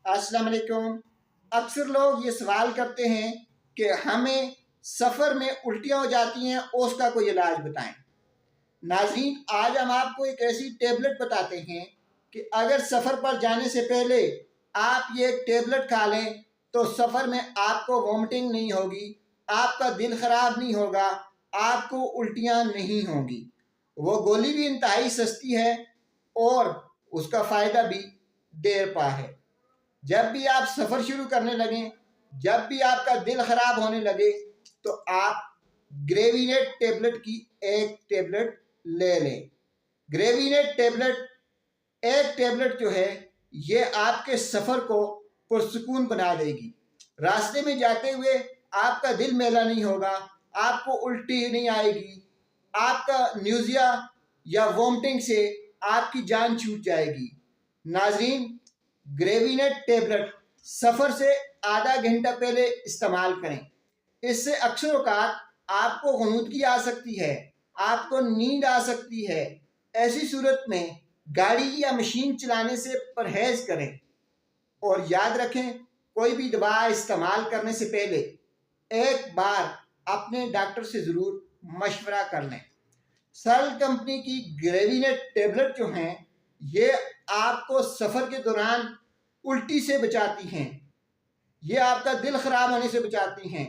अस्सलाम वालेकुम। अक्सर लोग ये सवाल करते हैं कि हमें सफ़र में उल्टियाँ हो जाती हैं और उसका कोई इलाज बताएं। नाज़रीन, आज हम आपको एक ऐसी टेबलेट बताते हैं कि अगर सफ़र पर जाने से पहले आप ये टेबलेट खा लें तो सफ़र में आपको वॉमिटिंग नहीं होगी, आपका दिल ख़राब नहीं होगा, आपको उल्टियाँ नहीं होंगी। वो गोली भी इंतहाई सस्ती है और उसका फ़ायदा भी देर पा है। जब भी आप सफ़र शुरू करने लगें, जब भी आपका दिल ख़राब होने लगे, तो आप ग्रेविनेट टेबलेट की एक टेबलेट ले लें। ग्रेविनेट टेबलेट एक टेबलेट जो है ये आपके सफ़र को पुरसुकून बना देगी। रास्ते में जाते हुए आपका दिल मैला नहीं होगा, आपको उल्टी नहीं आएगी, आपका न्यूज़िया या वोमिटिंग से आपकी जान छूट जाएगी। नाज़रीन, ग्रेविनेट टेबलेट सफ़र से आधा घंटा पहले इस्तेमाल करें। इससे अक्सर औक़ात आपको ग़ुनूदगी आ सकती है, आपको नींद आ सकती है। ऐसी सूरत में गाड़ी या मशीन चलाने से परहेज़ करें और याद रखें, कोई भी दवा इस्तेमाल करने से पहले एक बार अपने डॉक्टर से ज़रूर मशवरा कर लें। सल कंपनी की ग्रेविनेट टेबलेट जो हैं ये आपको सफ़र के दौरान उल्टी से बचाती हैं, ये आपका दिल ख़राब होने से बचाती हैं।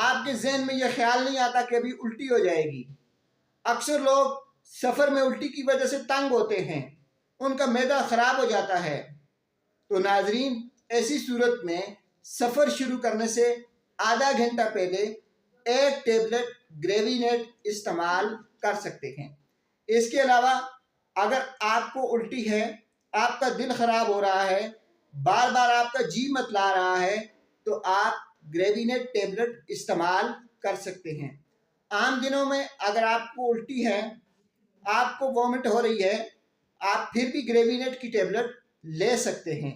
आपके जहन में यह ख्याल नहीं आता कि अभी उल्टी हो जाएगी। अक्सर लोग सफ़र में उल्टी की वजह से तंग होते हैं, उनका मैदा ख़राब हो जाता है। तो नाज़रीन, ऐसी सूरत में सफ़र शुरू करने से आधा घंटा पहले एक टेबलेट ग्रेविनेट इस्तेमाल कर सकते हैं। इसके अलावा अगर आपको उल्टी है, आपका दिल ख़राब हो रहा है, बार बार आपका जी मतला रहा है, तो आप ग्रेविनेट टेबलेट इस्तेमाल कर सकते हैं। आम दिनों में अगर आपको उल्टी है, आपको वॉमिट हो रही है, आप फिर भी ग्रेविनेट की टेबलेट ले सकते हैं।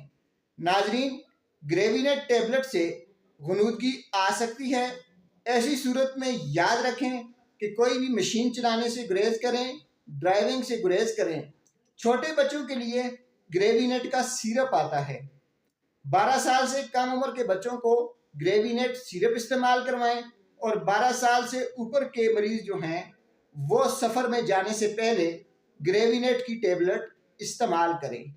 नाज़रीन, ग्रेविनेट टेबलेट से ग़ुनूदगी आ सकती है। ऐसी सूरत में याद रखें कि कोई भी मशीन चलाने से गुरेज करें, ड्राइविंग से गुरेज करें। छोटे बच्चों के लिए ग्रेविनेट का सिरप आता है। 12 साल से कम उम्र के बच्चों को ग्रेविनेट सिरप इस्तेमाल करवाएं और 12 साल से ऊपर के मरीज़ जो हैं वो सफ़र में जाने से पहले ग्रेविनेट की टेबलेट इस्तेमाल करें।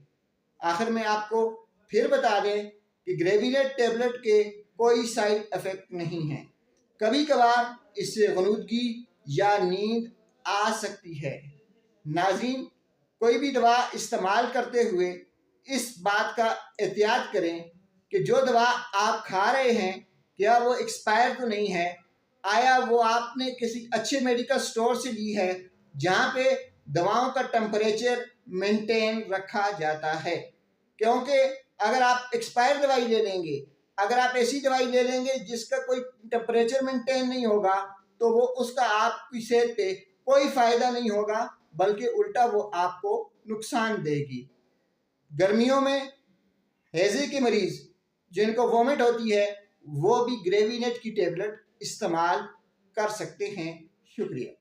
आखिर में आपको फिर बता दें कि ग्रेविनेट टेबलेट के कोई साइड इफ़ेक्ट नहीं है। कभी कभार इससे ग़ुनूदगी या नींद आ सकती है। नाज़रीन, कोई भी दवा इस्तेमाल करते हुए इस बात का एहतियात करें कि जो दवा आप खा रहे हैं क्या वो एक्सपायर तो नहीं है, आया वो आपने किसी अच्छे मेडिकल स्टोर से ली है जहाँ पे दवाओं का टेम्परेचर मेंटेन रखा जाता है। क्योंकि अगर आप एक्सपायर दवाई ले लेंगे, अगर आप ऐसी दवाई ले लेंगे जिसका कोई टेम्परेचर मेंटेन नहीं होगा, तो वो उसका आपकी सेहत पे कोई फ़ायदा नहीं होगा, बल्कि उल्टा वो आपको नुकसान देगी। गर्मियों में हैज़े के मरीज़ जिनको वॉमिट होती है वो भी ग्रेविनेट की टेबलेट इस्तेमाल कर सकते हैं। शुक्रिया।